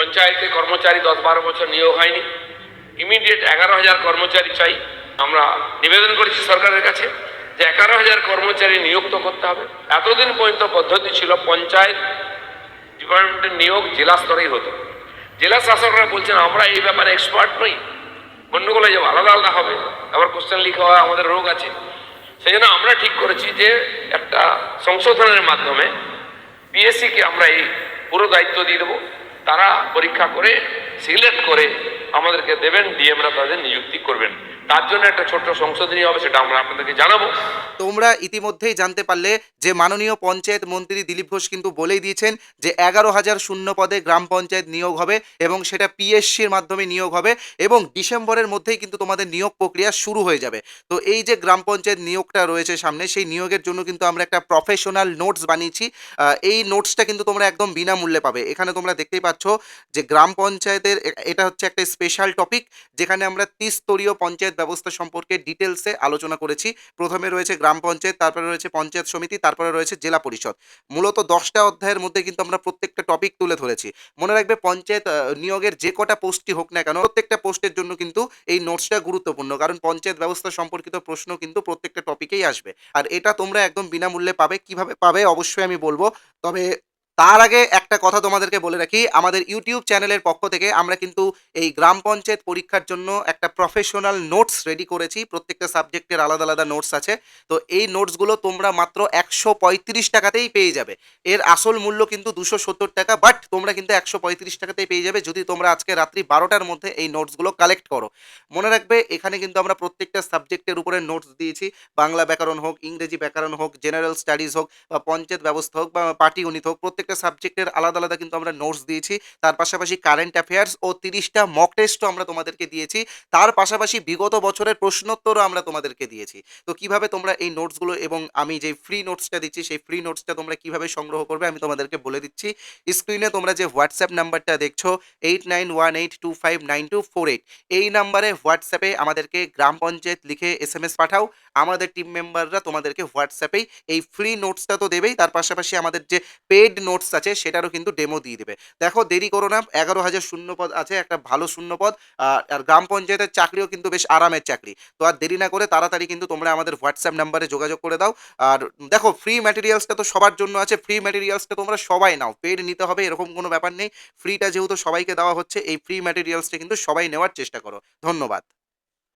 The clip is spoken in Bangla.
পঞ্চায়েতে কর্মচারী 10-12 বছর নিয়োগ হয়নি, ইমিডিয়েট 11,000 কর্মচারী চাই। আমরা নিবেদন করেছি সরকারের কাছে যে 11,000 কর্মচারী নিযুক্ত করতে হবে। এতদিন পর্যন্ত পদ্ধতি ছিল পঞ্চায়েত ডিপার্টমেন্টের নিয়োগ জেলা স্তরেই হতো। জেলা শাসকরা বলছেন আমরা এই ব্যাপারে এক্সপার্ট নই, গণ্ডগোলে যে আলাদা আলাদা হবে, আবার কোশ্চেন লিক হওয়া আমাদের রোগ আছে। সেই জন্য আমরা ঠিক করেছি যে একটা সংশোধনের মাধ্যমে পিএসসিকে আমরা এই পুরো দায়িত্ব দিয়ে দেবো। তারা পরীক্ষা করে সিলেক্ট করে আমাদেরকে দেবেন, ডিএমরা তাদের নিযুক্তি করবেন। তার জন্য একটা ছোট্ট সংশোধনী হবে, সেটা আমরা আপনাদেরকে জানাবো। তোমরা ইতিমধ্যেই জানতে পারলে যে মাননীয় পঞ্চায়েত মন্ত্রী দিলীপ ঘোষ কিন্তু বলেই দিয়েছেন যে 11,000 শূন্য পদে গ্রাম পঞ্চায়েত নিয়োগ হবে এবং সেটা পিএসসির মাধ্যমে নিয়োগ হবে এবং ডিসেম্বরের মধ্যেই কিন্তু তোমাদের নিয়োগ প্রক্রিয়া শুরু হয়ে যাবে। তো এই যে গ্রাম পঞ্চায়েত নিয়োগটা রয়েছে সামনে, সেই নিয়োগের জন্য কিন্তু আমরা একটা প্রফেশনাল নোটস বানিয়েছি। এই নোটসটা কিন্তু তোমরা একদম বিনামূল্যে পাবে। এখানে তোমরা দেখতেই পাচ্ছ যে গ্রাম পঞ্চায়েতের এটা হচ্ছে একটা স্পেশাল টপিক, যেখানে আমরা ত্রিস্তরীয় পঞ্চায়েত ব্যবস্থা সম্পর্কে ডিটেলসে আলোচনা করেছি। প্রথমে রয়েছে গ্রাম পঞ্চায়েত, তারপরে রয়েছে পঞ্চায়েত সমিতি, তারপরে রয়েছে জেলা পরিষদ। মূলত 10টা অধ্যায়ের মধ্যে কিন্তু আমরা প্রত্যেকটা টপিক তুলে ধরেছি। মনে রাখবে, পঞ্চায়েত নিয়োগের যে কটা পোস্টই হোক না কেন, প্রত্যেকটা পোস্টের জন্য কিন্তু এই নোটসটা গুরুত্বপূর্ণ, কারণ পঞ্চায়েত ব্যবস্থা সম্পর্কিত প্রশ্ন কিন্তু প্রত্যেকটা টপিকেই আসবে। আর এটা তোমরা একদম বিনামূল্যে পাবে। কিভাবে পাবে অবশ্যই আমি বলবো, তবে তার আগে একটা কথা তোমাদেরকে বলে রাখি, আমাদের ইউটিউব চ্যানেলের পক্ষ থেকে আমরা কিন্তু এই গ্রাম পঞ্চায়েত পরীক্ষার জন্য একটা প্রফেশনাল নোটস রেডি করেছি। প্রত্যেকটা সাবজেক্টের আলাদা আলাদা নোটস আছে। তো এই নোটসগুলো তোমরা মাত্র 135 টাকাতেই পেয়ে যাবে। এর আসল মূল্য কিন্তু 270 টাকা, বাট তোমরা কিন্তু 135 টাকাতেই পেয়ে যাবে যদি তোমরা আজকে রাত্রি 12টার মধ্যে এই নোটসগুলো কালেক্ট করো। মনে রাখবে, এখানে কিন্তু আমরা প্রত্যেকটা সাবজেক্টের উপরে নোটস দিয়েছি। বাংলা ব্যাকরণ হোক, ইংরেজি ব্যাকরণ হোক, জেনারেল স্টাডিজ হোক, বা পঞ্চায়েত ব্যবস্থা হোক, বা পাটিগণিত হোক, প্রত্যেকটা সাবজেক্টের আলাদা আলাদা কিন্তু আমরা নোটস দিয়েছি। তার পাশাপাশি কারেন্ট অ্যাফেয়ার্স ও 30টা মক টেস্টও আমরা তোমাদেরকে দিয়েছি। তার পাশাপাশি বিগত বছরের প্রশ্নোত্তরও আমরা তোমাদেরকে দিয়েছি। তো কিভাবে তোমরা এই নোটসগুলো এবং আমি যে ফ্রি নোটসটা দিচ্ছি, সেই ফ্রি নোটসটা তোমরা কিভাবে সংগ্রহ করবে আমি তোমাদেরকে বলে দিচ্ছি। স্ক্রিনে তোমরা যে হোয়াটসঅ্যাপ নাম্বারটা দেখছো 8918259248, এই নাম্বারে হোয়াটসঅ্যাপে আমাদেরকে গ্রাম পঞ্চায়েত লিখে SMS পাঠাও। আমাদের টিম মেম্বাররা তোমাদেরকে হোয়াটসঅ্যাপেই এই ফ্রি নোটসটা তো দেবেই, তার পাশাপাশি আমাদের যে পেড নোটস আছে সেটারও কিন্তু ডেমো দিয়ে দেবে। দেখো, দেরি করো না, 11,000 শূন্যপদ আছে, একটা ভালো শূন্যপদ। আর গ্রাম পঞ্চায়েতের চাকরিও কিন্তু বেশ আরামের চাকরি। তো আর দেরি না করে তাড়াতাড়ি কিন্তু তোমরা আমাদের হোয়াটসঅ্যাপ নাম্বারে যোগাযোগ করে দাও। আর দেখো, ফ্রি ম্যাটেরিয়ালসটা তো সবার জন্য আছে। ফ্রি ম্যাটেরিয়ালসটা তোমরা সবাই নাও, পেড নিতে হবে এরকম কোনো ব্যাপার নেই। ফ্রিটা যেহেতু সবাইকে দেওয়া হচ্ছে, এই ফ্রি ম্যাটেরিয়ালসটা কিন্তু সবাই নেওয়ার চেষ্টা করো। ধন্যবাদ।